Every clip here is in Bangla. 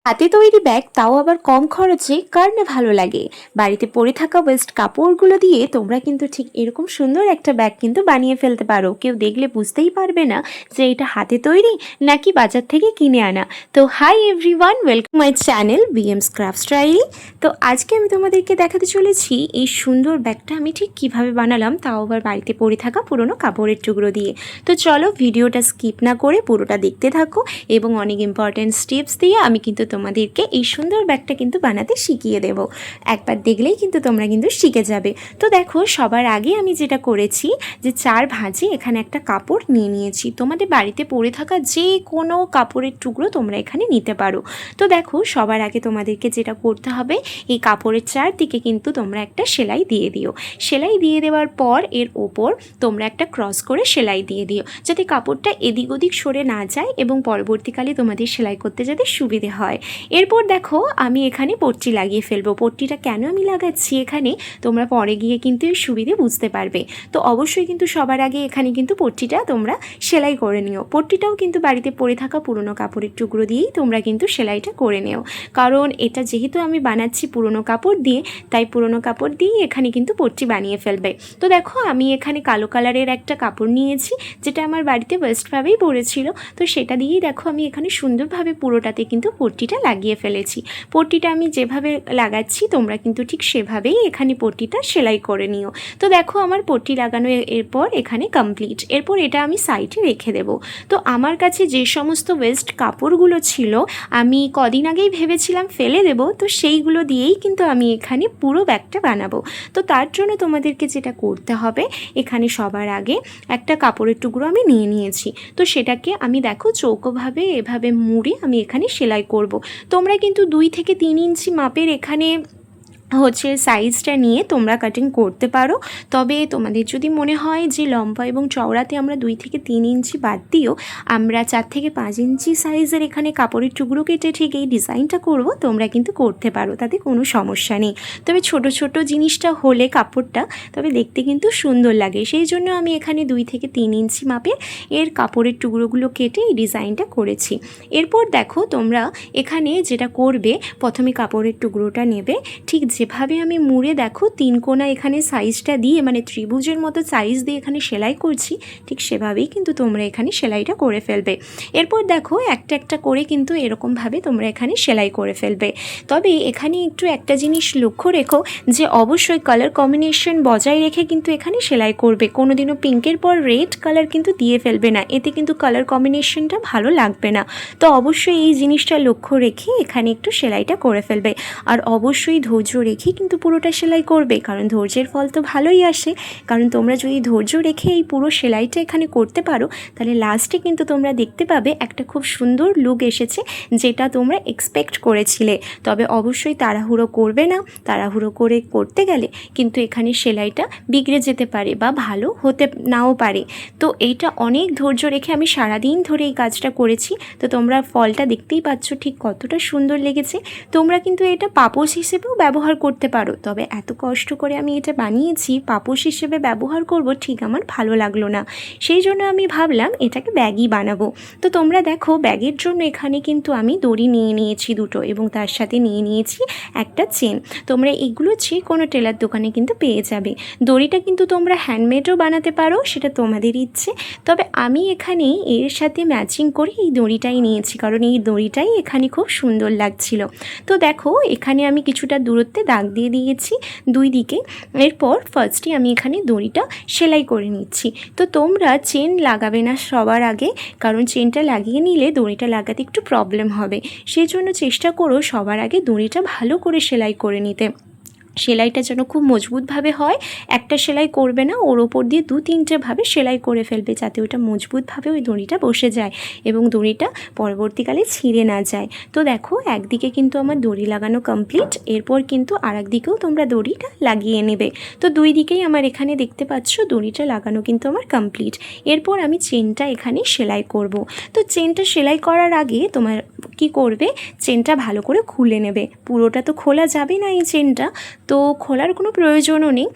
হাতে তৈরি ব্যাগ, তাও আবার কম খরচে, কার না ভালো লাগে। বাড়িতে পড়ে থাকা ওয়েস্ট কাপড়গুলো দিয়ে তোমরা কিন্তু ঠিক এরকম সুন্দর একটা ব্যাগ কিন্তু বানিয়ে ফেলতে পারো। কেউ দেখলে বুঝতেই পারবে না যে এটা হাতে তৈরি নাকি বাজার থেকে কিনে আনা। তো hi everyone, welcome my channel BMS craft style. তো আজকে আমি তোমাদেরকে দেখাতে চলেছি এই সুন্দর ব্যাগটা আমি ঠিক কিভাবে বানালাম, তাও আবার বাড়িতে পড়ে থাকা পুরনো কাপড়ের টুকরো দিয়ে। তো চলো ভিডিওটা স্কিপ না করে পুরোটা দেখতে থাকো, এবং অনেক ইম্পর্টেন্ট স্টেপস দিয়ে আমি কিন্তু তোমাদেরকে এই সুন্দর ব্যাগটা কিন্তু বানাতে শিখিয়ে দেব। একবার দেখলেই কিন্তু তোমরা কিন্তু শিখে যাবে। তো দেখো, সবার আগে আমি যেটা করেছি যে 4 ভাঁজে এখানে একটা কাপড় নিয়ে নিয়েছি। তোমাদের বাড়িতে পড়ে থাকা যে কোনো কাপড়ের টুকরো তোমরা এখানে নিতে পারো। তো দেখো, সবার আগে তোমাদেরকে যেটা করতে হবে, এই কাপড়ের চারদিকে কিন্তু তোমরা একটা সেলাই দিয়ে দিও। সেলাই দিয়ে দেওয়ার পর এর ওপর তোমরা একটা ক্রস করে সেলাই দিয়ে দিও, যাতে কাপড়টা এদিক ওদিক সরে না যায় এবং পরবর্তীকালে তোমাদের সেলাই করতে যাতে সুবিধে হয়। এরপর দেখো, আমি এখানে পট্টি লাগিয়ে ফেলবো। পট্টিটা কেন আমি লাগাচ্ছি এখানে, তোমরা পরে গিয়ে কিন্তু এর সুবিধে বুঝতে পারবে। তো অবশ্যই কিন্তু সবার আগে এখানে কিন্তু পট্টিটা তোমরা সেলাই করে নিও। পট্টিটাও কিন্তু বাড়িতে পরে থাকা পুরনো কাপড়ের টুকরো দিয়েই তোমরা কিন্তু সেলাইটা করে নিও, কারণ এটা যেহেতু আমি বানাচ্ছি পুরনো কাপড় দিয়ে, তাই পুরনো কাপড় দিয়েই এখানে কিন্তু পট্টি বানিয়ে ফেলবে। তো দেখো, আমি এখানে কালো কালারের একটা কাপড় নিয়েছি, যেটা আমার বাড়িতে ওয়েস্টভাবেই পড়েছিল। তো সেটা দিয়েই দেখো আমি এখানে সুন্দরভাবে পুরোটাতে কিন্তু পট্টিটা লাগিয়ে ফেলেছি। পট্টিটা আমি যেভাবে লাগাচ্ছি তোমরা কিন্তু ঠিক সেভাবেই এখানে পট্টিটা সেলাই করে নিও। তো দেখো, আমার পট্টি লাগানো এরপর এখানে কমপ্লিট। এরপর এটা আমি সাইডে রেখে দেব। তো আমার কাছে যে সমস্ত ওয়েস্ট কাপড়গুলো ছিল, আমি কদিন আগেই ভেবেছিলাম ফেলে দেব, তো সেইগুলো দিয়েই কিন্তু আমি এখানে পুরো ব্যাগটা বানাবো। তো তার জন্য তোমাদেরকে যেটা করতে হবে, এখানে সবার আগে একটা কাপড়ের টুকরো আমি নিয়ে নিয়েছি। তো সেটাকে আমি দেখো চৌকোভাবে এভাবে মুড়ে আমি এখানে সেলাই করব। তোমরা কিন্তু 2 থেকে 3 ইঞ্চি মাপের এখানে সাইজটা নিয়ে তোমরা কাটিং করতে পারো। তবে তোমাদের যদি মনে হয় যে লম্বা এবং চওড়াতে আমরা 2 থেকে 3 ইঞ্চি বাদ দিও আমরা 4 থেকে 5 ইঞ্চি সাইজের এখানে কাপড়ের টুকরো কেটে ঠিক এই ডিজাইনটা করব, তোমরা কিন্তু করতে পারো, তাতে কোনো সমস্যা নেই। তবে ছোট ছোট জিনিসটা হলে কাপড়টা তবে দেখতে কিন্তু সুন্দর লাগে, সেই জন্য আমি এখানে 2 থেকে 3 ইঞ্চি মাপের এর কাপড়ের টুকরোগুলো কেটে এই ডিজাইনটা করেছি। এরপর দেখো, তোমরা এখানে যেটা করবে, প্রথমে কাপড়ের টুকরোটা নেবে, ঠিক যেভাবে আমি মুড়ে দেখো 3 কোণা এখানে সাইজটা দিয়ে, মানে ত্রিভুজের মতো সাইজ দিয়ে এখানে সেলাই করছি, ঠিক সেভাবেই কিন্তু তোমরা এখানে সেলাইটা করে ফেলবে। এরপর দেখো, একটা একটা করে কিন্তু এরকমভাবে তোমরা এখানে সেলাই করে ফেলবে। তবে এখানে একটু একটা জিনিস লক্ষ্য রেখো, যে অবশ্যই কালার কম্বিনেশন বজায় রেখে কিন্তু এখানে সেলাই করবে। কোনোদিনও পিঙ্কের পর রেড কালার কিন্তু দিয়ে ফেলবে না, এতে কিন্তু কালার কম্বিনেশনটা ভালো লাগবে না। তো অবশ্যই এই জিনিসটা লক্ষ্য রেখে এখানে একটু সেলাইটা করে ফেলবে। আর অবশ্যই ধৈর্য রেখে কিন্তু পুরোটা সেলাই করবে, কারণ ধৈর্যের ফল তো ভালোই আসে। কারণ তোমরা যদি ধৈর্য রেখে এই পুরো সেলাইটা এখানে করতে পারো, তাহলে লাস্টে কিন্তু তোমরা দেখতে পাবে একটা খুব সুন্দর লুক এসেছে, যেটা তোমরা এক্সপেক্ট করেছিলে। তবে অবশ্যই তাড়াহুড়ো করবে না, তাড়াহুড়ো করে করতে গেলে কিন্তু এখানে সেলাইটা বিগড়ে যেতে পারে বা ভালো হতে নাও পারে। তো এইটা অনেক ধৈর্য রেখে আমি সারাদিন ধরে এই কাজটা করেছি। তো তোমরা ফলটা দেখতেই পাচ্ছ ঠিক কতটা সুন্দর লেগেছে। তোমরা কিন্তু এটা পাপোশ হিসেবেও ব্যবহার করতে পারো, তবে এত কষ্ট করে আমি এটা বানিয়েছি, পাপোশ হিসেবে ব্যবহার করব ঠিক আমার ভালো লাগলো না, সেই জন্য আমি ভাবলাম এটাকে ব্যাগই বানাবো। তো তোমরা দেখো, ব্যাগের জন্য এখানে কিন্তু আমি দড়ি নিয়ে নিয়েছি দুটো, এবং তার সাথে নিয়ে নিয়েছি একটা চেন। তোমরা এগুলো যে কোনো টেলার দোকানে কিন্তু পেয়ে যাবে। দড়িটা কিন্তু তোমরা হ্যান্ডমেডও বানাতে পারো, সেটা তোমাদের ইচ্ছে। তবে আমি এখানে এর সাথে ম্যাচিং করে এই দড়িটাই নিয়েছি, কারণ এই দড়িটাই এখানে খুব সুন্দর লাগছিল। তো দেখো, এখানে আমি কিছুটা দূরত্বে দাগ দিয়ে দিয়েছি 2 দিকে। এরপর ফার্স্টে আমি এখানে দড়িটা সেলাই করে নিচ্ছি। তো তোমরা চেন লাগাবে না সবার আগে, কারণ চেনটা লাগিয়ে নিলে দড়িটা লাগাতে একটু প্রবলেম হবে। সেই জন্য চেষ্টা করো সবার আগে দড়িটা ভালো করে সেলাই করে নিতে। সেলাইটা যেন খুব মজবুতভাবে হয়, একটা সেলাই করবে না, ওর ওপর দিয়ে 2-3টে ভাবে সেলাই করে ফেলবে, যাতে ওটা মজবুতভাবে ওই দড়িটা বসে যায় এবং দড়িটা পরবর্তীকালে ছিঁড়ে না যায়। তো দেখো, একদিকে কিন্তু আমার দড়ি লাগানো কমপ্লিট, এরপর কিন্তু আরেক দিকেও তোমরা দড়িটা লাগিয়ে নেবে। তো 2 দিকেই আমার এখানে দেখতে পাচ্ছ দড়িটা লাগানো কিন্তু আমার কমপ্লিট। এরপর আমি চেনটা এখানে সেলাই করব। তো চেনটা সেলাই করার আগে তোমার কি করবে, চেনটা ভালো করে খুলে নেবে। পুরোটা তো খোলা যাবে না এই চেনটা, তো খোলার কোনো প্রয়োজনও নেই,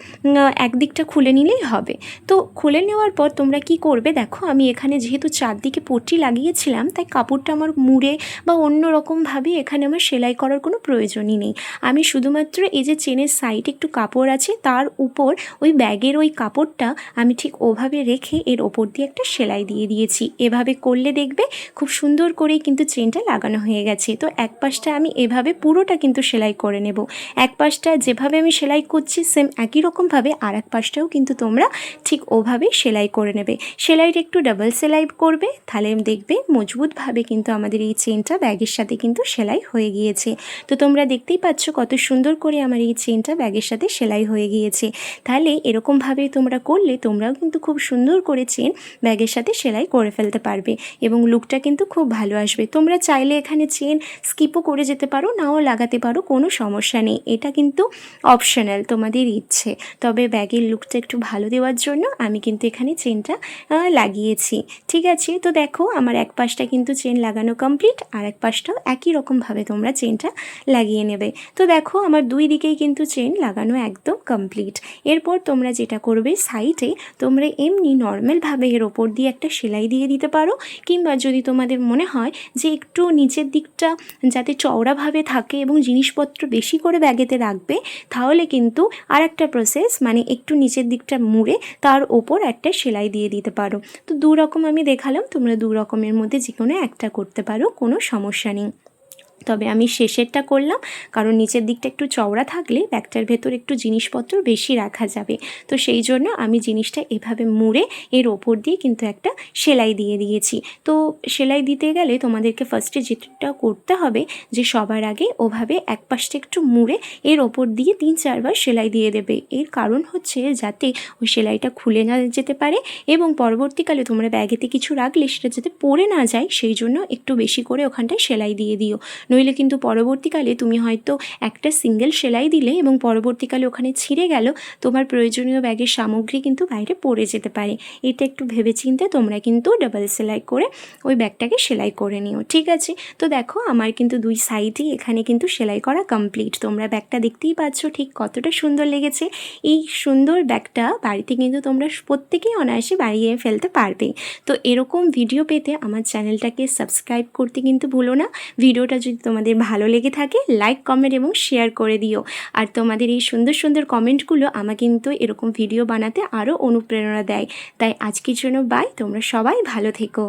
একদিকটা খুলে নিলেই হবে। তো খুলে নেওয়ার পর তোমরা কি করবে, দেখো আমি এখানে যেহেতু চারদিকে পট্টি লাগিয়েছিলাম তাই কাপড়টা আমার মুড়ে বা অন্য রকমভাবে এখানে আমার সেলাই করার কোনো প্রয়োজনই নেই। আমি শুধুমাত্র এই যে চেনের সাইডে একটু কাপড় আছে তার উপর ওই ব্যাগের ওই কাপড়টা আমি ঠিক ওভাবে রেখে এর ওপর দিয়ে একটা সেলাই দিয়ে দিয়েছি। এভাবে করলে দেখবে খুব সুন্দর করেই কিন্তু চেনটা লাগানো হয়ে গেছে। তো এক পাশটা আমি এভাবে পুরোটা কিন্তু সেলাই করে নেব। এক পাশটা যেভাবে আমি সেলাই করছি সেম একই রকমভাবে আর এক পাশটাও কিন্তু তোমরা ঠিক ওভাবেই সেলাই করে নেবে। সেলাইটা একটু ডাবল সেলাই করবে, তাহলে দেখবে মজবুতভাবে কিন্তু আমাদের এই চেনটা ব্যাগের সাথে কিন্তু সেলাই হয়ে গিয়েছে। তো তোমরা দেখতেই পাচ্ছ কত সুন্দর করে আমার এই চেনটা ব্যাগের সাথে সেলাই হয়ে গিয়েছে। তাহলে এরকমভাবে তোমরা করলে তোমরাও কিন্তু খুব সুন্দর করে চেন ব্যাগের সাথে সেলাই করে ফেলতে পারবে এবং লুকটা কিন্তু খুব ভালো আসবে। তোমরা চাইলে এখানে চেন স্কিপও করে যেতে পারো, নাও লাগাতে পারো, কোনো সমস্যা নেই, এটা কিন্তু অপশনাল, তোমাদের ইচ্ছে। তবে ব্যাগের লুকটা একটু ভালো দেওয়ার জন্য আমি কিন্তু এখানে চেনটা লাগিয়েছি। ঠিক আছে, তো দেখো আমার এক পাশটা কিন্তু চেন লাগানো কমপ্লিট, আর এক পাশটাও একই রকমভাবে তোমরা চেনটা লাগিয়ে নেবে। তো দেখো আমার দুই দিকেই কিন্তু চেন লাগানো একদম কমপ্লিট। এরপর তোমরা যেটা করবে, সাইডে তোমরা এমনি নর্মালভাবে এর ওপর দিয়ে একটা সেলাই দিয়ে দিতে পারো, কিংবা যদি তোমাদের মনে হয় যে একটু নিচের দিকটা যাতে চওড়াভাবে থাকে এবং জিনিসপত্র বেশি করে ব্যাগেতে রাখবে, তাহলে কিন্তু আর একটা প্রসেস, মানে একটু নিচের দিকটা মুড়ে তার ওপর একটা সেলাই দিয়ে দিতে পারো। তো দু রকম আমি দেখালাম, তোমরা দু রকমের মধ্যে যে কোনো একটা করতে পারো, কোনো সমস্যা নেই। তবে আমি শেষেরটা করলাম কারণ নিচের দিকটা একটু চওড়া থাকলে ব্যাগটার ভেতর একটু জিনিসপত্র বেশি রাখা যাবে। তো সেই জন্য আমি জিনিসটা এভাবে মুড়ে এর ওপর দিয়ে কিন্তু একটা সেলাই দিয়ে দিয়েছি। তো সেলাই দিতে গেলে তোমাদেরকে ফার্স্টে যেটা করতে হবে যে সবার আগে ওভাবে এক পাশটা একটু মুড়ে এর ওপর দিয়ে 3-4 বার সেলাই দিয়ে দেবে। এর কারণ হচ্ছে যাতে ওই সেলাইটা খুলে না যেতে পারে এবং পরবর্তীকালে তোমরা ব্যাগেতে কিছু রাখলে সেটা যাতে পড়ে না যায়, সেই জন্য একটু বেশি করে ওখানটায় সেলাই দিয়ে দিও। নইলে কিন্তু পরবর্তীকালে তুমি হয়তো একটা সিঙ্গেল সেলাই দিলে এবং পরবর্তীকালে ওখানে ছিঁড়ে গেল, তোমার প্রয়োজনীয় ব্যাগের সামগ্রী কিন্তু বাইরে পড়ে যেতে পারে। এটা একটু ভেবেচিন্তে তোমরা কিন্তু ডাবল সেলাই করে ওই ব্যাগটাকে সেলাই করে নিও। ঠিক আছে, তো দেখো আমার কিন্তু দুই সাইডেই এখানে কিন্তু সেলাই করা কমপ্লিট। তোমরা ব্যাগটা দেখতেই পাচ্ছ ঠিক কতটা সুন্দর লেগেছে। এই সুন্দর ব্যাগটা বাড়িতে কিন্তু তোমরা প্রত্যেকেই অনায়াসে বানিয়ে ফেলতে পারবে। তো এরকম ভিডিও পেতে আমার চ্যানেলটাকে সাবস্ক্রাইব করতে কিন্তু ভুলো না। ভিডিওটা যদি তোমাদের ভালো লেগে থাকে লাইক, কমেন্ট এবং শেয়ার করে দিও। আর তোমাদের এই সুন্দর সুন্দর কমেন্টগুলো আমাকে কিন্তু এরকম ভিডিও বানাতে আরও অনুপ্রেরণা দেয়। তাই আজকের জন্য বাই, তোমরা সবাই ভালো থেকো।